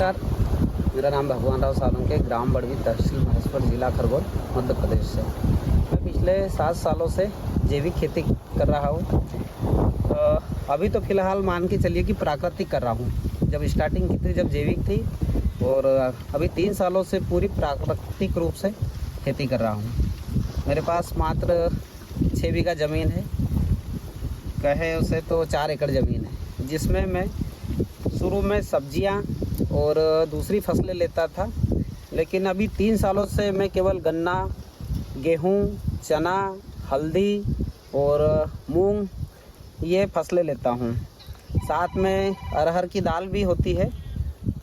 नमस्कार, मेरा नाम भगवान राव सालुंके, ग्राम बड़वी, तहसील महेश्वर, जिला खरगोन, मध्य प्रदेश से। मैं पिछले 7 सालों से जैविक खेती कर रहा हूँ। अभी तो फ़िलहाल मान के चलिए कि प्राकृतिक कर रहा हूँ। जब स्टार्टिंग की थी, जब जैविक थी, और अभी 3 सालों से पूरी प्राकृतिक रूप से खेती कर रहा हूँ। मेरे पास मात्र 6 बीघा ज़मीन है, कहे उसे तो 4 एकड़ ज़मीन है, जिसमें मैं शुरू में सब्जियां और दूसरी फसलें लेता था। लेकिन अभी 3 सालों से मैं केवल गन्ना, गेहूं, चना, हल्दी और मूंग ये फसलें लेता हूं। साथ में अरहर की दाल भी होती है,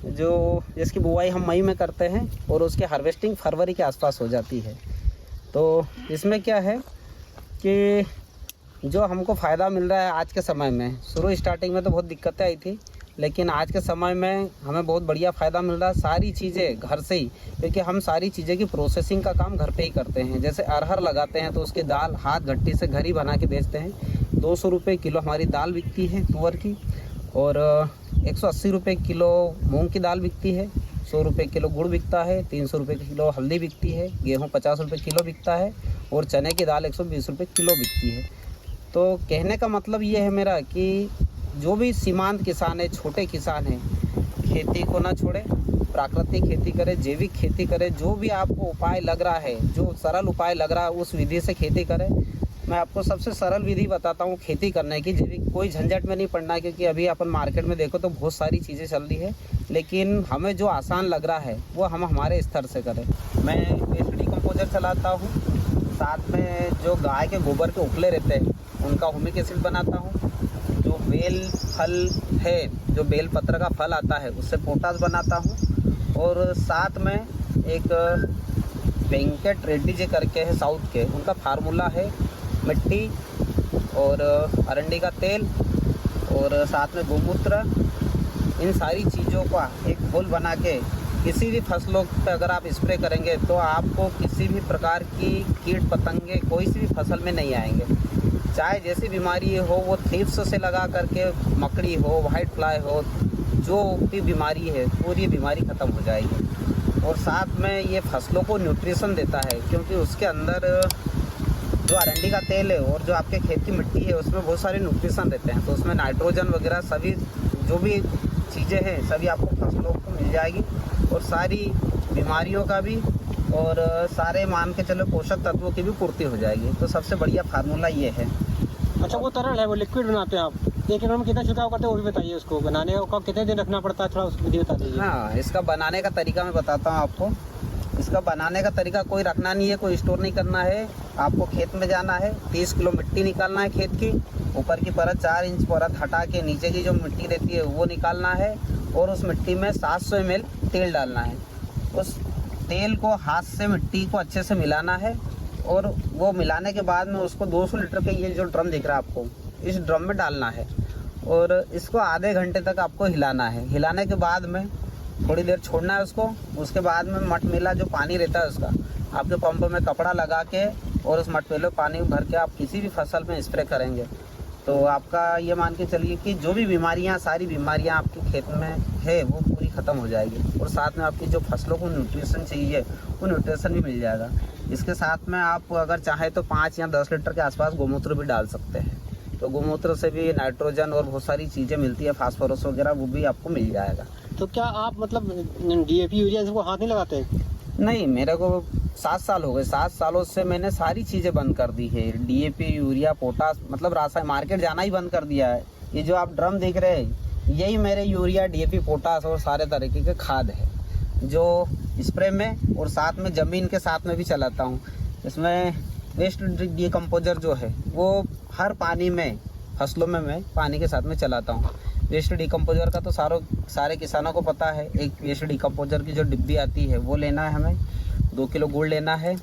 जो जिसकी बुआई हम मई में करते हैं और उसकी हार्वेस्टिंग फरवरी के आसपास हो जाती है। तो इसमें क्या है कि जो हमको फ़ायदा मिल रहा है आज के समय में, शुरू स्टार्टिंग में तो बहुत दिक्कतें आई थी, लेकिन आज के समय में हमें बहुत बढ़िया फ़ायदा मिल रहा है। सारी चीज़ें घर से ही, क्योंकि हम सारी चीज़ें की प्रोसेसिंग का काम घर पे ही करते हैं। जैसे अरहर लगाते हैं तो उसकी दाल हाथ गट्टी से घर ही बना के बेचते हैं। 200 रुपये किलो हमारी दाल बिकती है तुअर की, और 180 रुपये किलो मूंग की दाल बिकती है। 100 रुपये किलो गुड़ बिकता है, 300 रुपये किलो हल्दी बिकती है, गेहूँ 50 रुपये किलो बिकता है, और चने की दाल 120 रुपये किलो बिकती है। तो कहने का मतलब ये है मेरा कि जो भी सीमांत किसान है, छोटे किसान हैं, खेती को ना छोड़े, प्राकृतिक खेती करे, जैविक खेती करे। जो भी आपको उपाय लग रहा है, जो सरल उपाय लग रहा है, उस विधि से खेती करें। मैं आपको सबसे सरल विधि बताता हूँ खेती करने की। जैविक कोई झंझट में नहीं पड़ना है, क्योंकि अभी अपन मार्केट में देखो तो बहुत सारी चीज़ें चल रही है, लेकिन हमें जो आसान लग रहा है वो हम हमारे स्तर से करें। मैं वेस्ट डिकम्पोजर चलाता हूँ, साथ में जो गाय के गोबर के उपले रहते हैं उनका ह्यूमिक एसिड बनाता हूँ। जो बेल फल है, जो बेल पत्र का फल आता है, उससे पोटास बनाता हूँ। और साथ में एक वेंकट रेड्डी जी करके है साउथ के, उनका फार्मूला है मिट्टी और अरंडी का तेल और साथ में गोमूत्र। इन सारी चीज़ों का एक घोल बना के किसी भी फसलों पे अगर आप स्प्रे करेंगे तो आपको किसी भी प्रकार की कीट पतंगे कोई सी भी फसल में नहीं आएंगे। चाहे जैसी बीमारी हो, वो थ्रिप्स से लगा करके मकड़ी हो, वाइट फ्लाई हो, जो भी बीमारी है पूरी बीमारी ख़त्म हो जाएगी। और साथ में ये फसलों को न्यूट्रिशन देता है, क्योंकि उसके अंदर जो अरंडी का तेल है और जो आपके खेत की मिट्टी है उसमें बहुत सारे न्यूट्रिशन रहते हैं। तो उसमें नाइट्रोजन वगैरह सभी जो भी चीज़ें हैं सभी आपको फसलों को मिल जाएगी, और सारी बीमारियों का भी और सारे मान के चलो पोषक तत्वों की भी पूर्ति हो जाएगी। तो सबसे बढ़िया फार्मूला ये है। अच्छा, वो तरल है, वो लिक्विड बनाते हैं आप, 1 एकड़ में कितना छिड़काव करते हैं वो भी बताइए। उसको बनाने का कितने दिन रखना पड़ता है, थोड़ा उसकी विधि बता दीजिए। हाँ, इसका बनाने का तरीका मैं बताता हूँ आपको। इसका बनाने का तरीका कोई रखना नहीं है, कोई स्टोर नहीं करना है। आपको खेत में जाना है, 30 किलो मिट्टी निकालना है खेत की, ऊपर की परत 4 इंच परत हटा के नीचे की जो मिट्टी रहती है वो निकालना है, और उस मिट्टी में 700 ml तेल डालना है। उस तेल को हाथ से मिट्टी को अच्छे से मिलाना है, और वो मिलाने के बाद में उसको 200 लीटर के ये जो ड्रम दिख रहा है आपको, इस ड्रम में डालना है, और इसको आधे घंटे तक आपको हिलाना है। हिलाने के बाद में थोड़ी देर छोड़ना है उसको। उसके बाद में मटमेला जो पानी रहता है उसका आपके पंप में कपड़ा लगा के और उस मटमेले पानी भर के आप किसी भी फसल में स्प्रे करेंगे तो आपका ये मान के चलिए कि जो भी बीमारियां, सारी बीमारियां आपके खेत में है वो पूरी ख़त्म हो जाएगी, और साथ में आपकी जो फसलों को न्यूट्रिशन चाहिए वो न्यूट्रिशन भी मिल जाएगा। इसके साथ में आप अगर चाहें तो 5 या 10 लीटर के आसपास गोमूत्र भी डाल सकते हैं। तो गोमूत्र से भी नाइट्रोजन और बहुत सारी चीज़ें मिलती है, फास्फोरस वगैरह, वो भी आपको मिल जाएगा। तो क्या आप मतलब DAP यूरिया इसको हाथ नहीं लगाते? नहीं, मेरे को 7 साल हो गए। 7 सालों से मैंने सारी चीज़ें बंद कर दी है। DAP, यूरिया, पोटास, मतलब रासायनिक मार्केट जाना ही बंद कर दिया है। ये जो आप ड्रम देख रहे हैं यही मेरे यूरिया, DAP, पोटास और सारे तरीके के खाद है, जो स्प्रे में और साथ में ज़मीन के साथ में भी चलाता हूँ। इसमें वेस्ट डिकम्पोजर जो है वो हर पानी में, फसलों में मैं पानी के साथ में चलाता हूँ। वेस्ट डिकम्पोजर का तो सारे किसानों को पता है। एक वेस्ट डिकम्पोजर की जो डिब्बी आती है वो लेना है हमें, 2 किलो गुड़ लेना है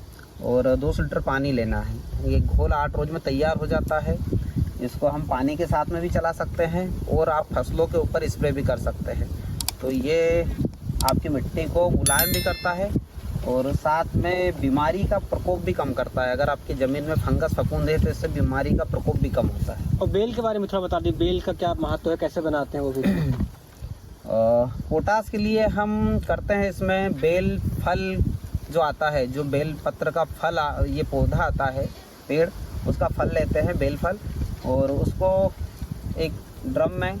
और 200 लीटर पानी लेना है। ये घोल 8 रोज में तैयार हो जाता है। इसको हम पानी के साथ में भी चला सकते हैं और आप फसलों के ऊपर स्प्रे भी कर सकते हैं। तो ये आपकी मिट्टी को मुलायम भी करता है और साथ में बीमारी का प्रकोप भी कम करता है। अगर आपकी ज़मीन में फंगस फफूंद है तो इससे बीमारी का प्रकोप भी कम होता है। और बेल के बारे में थोड़ा बता दी, बेल का क्या महत्व है, कैसे बनाते हैं वो भी? पोटास के लिए हम करते हैं इसमें बेल फल जो आता है, जो बेल पत्र का फल ये पौधा आता है पेड़, उसका फल लेते हैं बेल फल, और उसको एक ड्रम में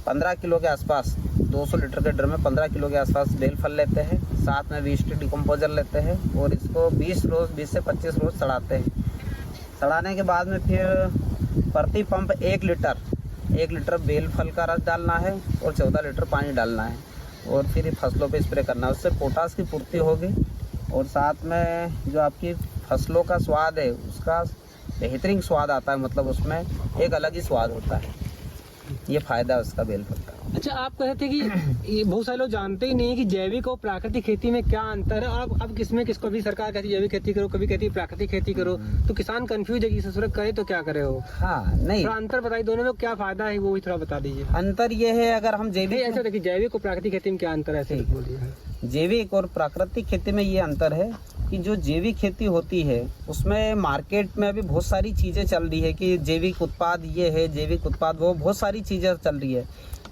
15 किलो के आसपास, 200 लीटर के ड्रम में 15 किलो के आसपास बेल फल लेते हैं, साथ में 20 डिकम्पोजर लेते हैं और इसको 20 से 25 रोज़ सड़ाते हैं। सड़ाने के बाद में फिर प्रति पंप 1 लीटर बेल फल का रस डालना है और 14 लीटर पानी डालना है और फिर फसलों पे स्प्रे करना है। उससे पोटास की पूर्ति होगी और साथ में जो आपकी फसलों का स्वाद है उसका बेहतरीन स्वाद आता है, मतलब उसमें एक अलग ही स्वाद होता है। ये फ़ायदा है उसका बेल फल का। अच्छा, आप कह रहे थे कि ये बहुत सारे लोग जानते ही नहीं है कि जैविक और प्राकृतिक खेती में क्या अंतर है। और अब किसमें किसको भी सरकार कहती है जैविक खेती करो, कभी कहती है प्राकृतिक खेती करो, तो किसान कंफ्यूज है कि इस करे तो क्या करे हो। हाँ, नहीं, थोड़ा अंतर बताइए, दोनों में क्या फायदा है वो भी थोड़ा बता दीजिए। अंतर ये है, अगर हम जैविक, ऐसा देखिए जैविक और प्राकृतिक खेती में क्या अंतर है, ऐसे बोलिए। जैविक और प्राकृतिक खेती में ये अंतर है कि जो जैविक खेती होती है उसमें मार्केट में अभी बहुत सारी चीज़ें चल रही है कि जैविक उत्पाद ये है, जैविक उत्पाद वो, बहुत सारी चीज़ें चल रही है।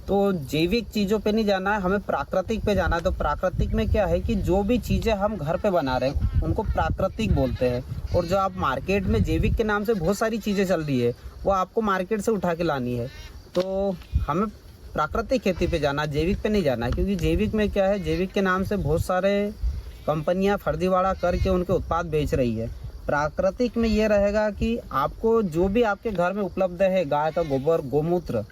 तो जैविक चीज़ों पे नहीं जाना है, हमें प्राकृतिक पे जाना है। तो प्राकृतिक में क्या है कि जो भी चीज़ें हम घर पे बना रहे हैं उनको प्राकृतिक बोलते हैं, और जो आप मार्केट में जैविक के नाम से बहुत सारी चीज़ें चल रही है वो आपको मार्केट से उठा के लानी है। तो हमें प्राकृतिक खेती पे जाना, जैविक पे नहीं जाना है, क्योंकि जैविक में क्या है, जैविक के नाम से बहुत सारे कंपनियां फर्जीवाड़ा करके उनके उत्पाद बेच रही है। प्राकृतिक में ये रहेगा कि आपको जो भी आपके घर में उपलब्ध है, गाय का गोबर, गोमूत्र,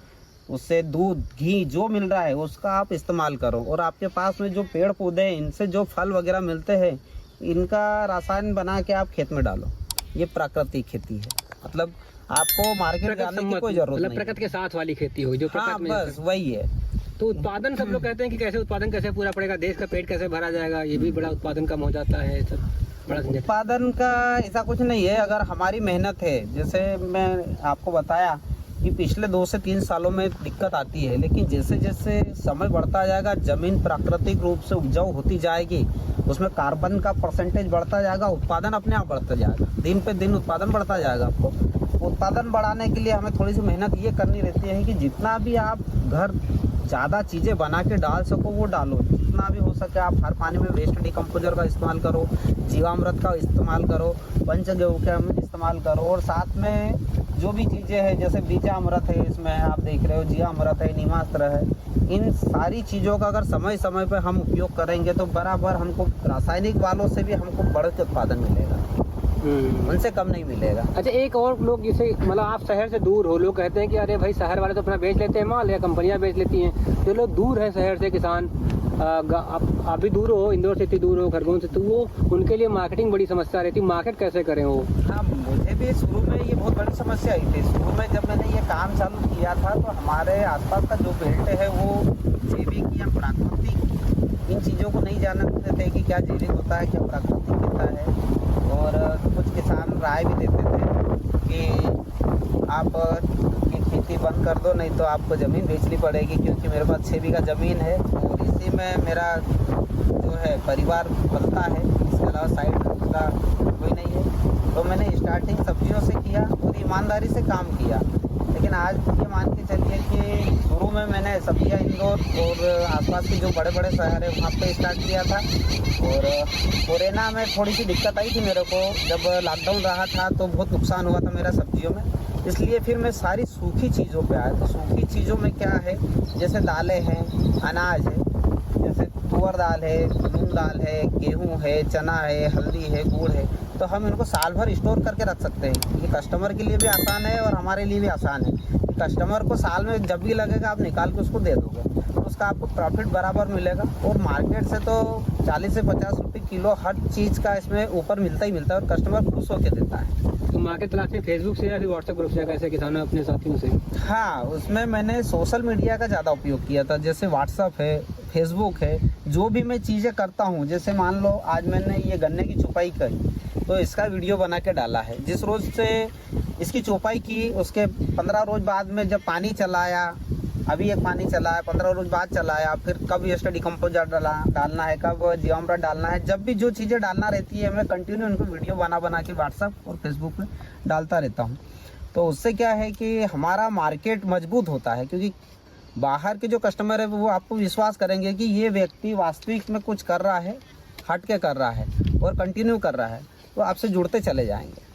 उससे दूध, घी जो मिल रहा है उसका आप इस्तेमाल करो, और आपके पास में जो पेड़ पौधे हैं इनसे जो फल वगैरह मिलते हैं इनका रसायन बना के आप खेत में डालो। ये प्राकृतिक खेती है, मतलब आपको मार्केट जाने की कोई जरूरत नहीं। प्रकृति के साथ वाली खेती हो जो हाँ, बस वही है। तो उत्पादन सब लोग कहते हैं कि कैसे उत्पादन कैसे पूरा पड़ेगा, देश का पेट कैसे भरा जाएगा, ये भी बड़ा उत्पादन कम हो जाता है, सब बड़ा उत्पादन का ऐसा कुछ नहीं है। अगर हमारी मेहनत है, जैसे मैं आपको बताया कि पिछले 2 से 3 सालों में दिक्कत आती है, लेकिन जैसे जैसे समय बढ़ता जाएगा, ज़मीन प्राकृतिक रूप से उपजाऊ होती जाएगी, उसमें कार्बन का परसेंटेज बढ़ता जाएगा, उत्पादन अपने आप बढ़ता जाएगा, दिन पे दिन उत्पादन बढ़ता जाएगा। आपको उत्पादन बढ़ाने के लिए हमें थोड़ी सी मेहनत ये करनी रहती है कि जितना भी आप घर ज़्यादा चीज़ें बना के डाल सको वो डालो, जितना भी हो सके आप हर पानी में वेस्ट डिकम्पोजर का इस्तेमाल करो, जीवामृत का इस्तेमाल करो, पंचगव्य का इस्तेमाल करो, और साथ में जो भी चीज़ें हैं जैसे बीजामृत है, इसमें आप देख रहे हो जीवामृत है, नीमास्त्र है, इन सारी चीज़ों का अगर समय समय पर हम उपयोग करेंगे तो बराबर हमको रासायनिक वालों से भी हमको बढ़ के उत्पादन मिलेगा, उनसे कम नहीं मिलेगा। अच्छा, एक और लोग जैसे मतलब आप शहर से दूर हो, लोग कहते हैं कि अरे भाई शहर वाले तो अपना बेच लेते हैं माल, या कंपनियां बेच लेती हैं, जो लोग दूर हैं शहर से, किसान आप भी दूर हो, इंदौर से इतनी दूर हो, खरगोन से, तो वो उनके लिए मार्केटिंग बड़ी समस्या रहती है, मार्केट कैसे करें वो। हाँ, मुझे भी शुरू में ये बहुत बड़ी समस्या आई थी। शुरू में जब मैंने ये काम चालू किया था तो हमारे आसपास का जो बेल्ट है वो जैविक या प्राकृतिक इन चीज़ों को नहीं जानते थे कि क्या जैविक होता है, क्या प्राकृतिक होता है, और कुछ किसान राय भी देते थे कि आप ये खेती बंद कर दो, नहीं तो आपको ज़मीन बेचनी पड़ेगी, क्योंकि मेरे पास 6 बीघा ज़मीन है और इसी में मेरा जो है परिवार पलता है, इसके अलावा साइड का कोई नहीं है। तो मैंने स्टार्टिंग सब्जियों से किया और ईमानदारी से काम किया, लेकिन आज ये मान के चलिए कि शुरू में मैंने सब्जियाँ इंदौर और आसपास के जो बड़े बड़े शहर है वहाँ पे स्टार्ट किया था, और कोरोना में थोड़ी सी दिक्कत आई थी मेरे को, जब लॉकडाउन रहा था तो बहुत नुकसान हुआ था मेरा सब्जियों में, इसलिए फिर मैं सारी सूखी चीज़ों पे आया। तो सूखी चीज़ों में क्या है, जैसे दालें हैं, अनाज है, जैसे तुअर दाल है, मूंग दाल है, गेहूँ है, चना है, हल्दी है, गुड़ है, तो हम इनको साल भर स्टोर करके रख सकते हैं। ये कस्टमर के लिए भी आसान है और हमारे लिए भी आसान है। कस्टमर को साल में जब भी लगेगा आप निकाल के उसको दे दोगे तो उसका आपको प्रॉफिट बराबर मिलेगा, और मार्केट से तो 40 से 50 रुपये किलो हर चीज़ का इसमें ऊपर मिलता ही मिलता है, और कस्टमर खुश होकर देता है। तो मार्केट तलाश में फेसबुक से या फिर व्हाट्सएप ग्रुप से कैसे किसानों अपने साथियों से? हाँ, उसमें मैंने सोशल मीडिया का ज़्यादा उपयोग किया था, जैसे व्हाट्सअप है, फेसबुक है। जो भी मैं चीज़ें करता हूँ, जैसे मान लो आज मैंने ये गन्ने की छुपाई करी तो इसका वीडियो बना के डाला है। जिस रोज़ से इसकी चौपाई की उसके 15 रोज़ बाद में जब पानी चलाया, अभी एक पानी चलाया, 15 रोज़ बाद चलाया, फिर कब एस्टर डिकम्पोजर डालना है, कब जीवामृत डालना है, जब भी जो चीज़ें डालना रहती है मैं कंटिन्यू उनको वीडियो बना के व्हाट्सअप और फेसबुक में डालता रहता हूँ। तो उससे क्या है कि हमारा मार्केट मजबूत होता है, क्योंकि बाहर के जो कस्टमर है वो आपको विश्वास करेंगे कि ये व्यक्ति वास्तविक में कुछ कर रहा है, हट के कर रहा है और कंटिन्यू कर रहा है, तो आपसे जुड़ते चले जाएंगे।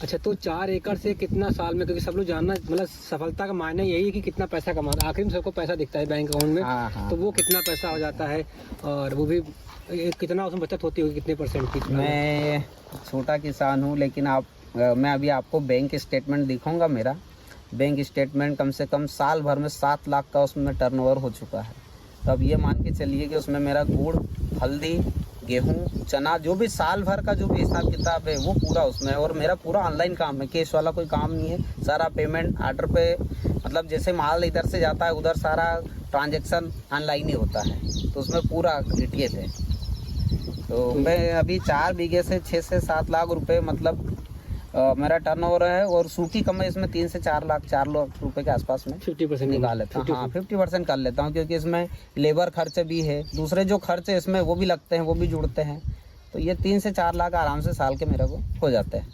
अच्छा, तो 4 एकड़ से कितना साल में, क्योंकि सब लोग जानना मतलब सफलता का मायने यही है कि कितना पैसा कमाना, आखिर में सबको पैसा दिखता है बैंक अकाउंट में। हाँ, हाँ। तो वो कितना पैसा हो जाता है और वो भी कितना उसमें बचत होती होगी, कितने परसेंट की? मैं छोटा किसान हूँ, लेकिन मैं अभी आपको बैंक स्टेटमेंट दिखाऊंगा। मेरा बैंक स्टेटमेंट कम से कम साल भर में 7 लाख का उसमें टर्नओवर हो चुका है। तो अब ये मान के चलिए कि उसमें मेरा गुड़, हल्दी, गेहूँ, चना, जो भी साल भर का जो भी हिसाब किताब है वो पूरा उसमें है। और मेरा पूरा ऑनलाइन काम है, कैश वाला कोई काम नहीं है। सारा पेमेंट ऑर्डर पे, मतलब जैसे माल इधर से जाता है उधर सारा ट्रांजैक्शन ऑनलाइन ही होता है, तो उसमें पूरा डिटेल है। तो मैं अभी 4 बीघे से 6 से 7 लाख रुपए मतलब मेरा टर्नओवर है। और सूखी कमाई इसमें 3 से 4 लाख रुपए के आसपास में 50% निकाल लेता हूँ। हाँ, 50% कर लेता हूँ, क्योंकि इसमें लेबर खर्च भी है, दूसरे जो खर्च है इसमें वो भी लगते हैं, वो भी जुड़ते हैं। तो ये 3 से 4 लाख आराम से साल के मेरे को हो जाते हैं।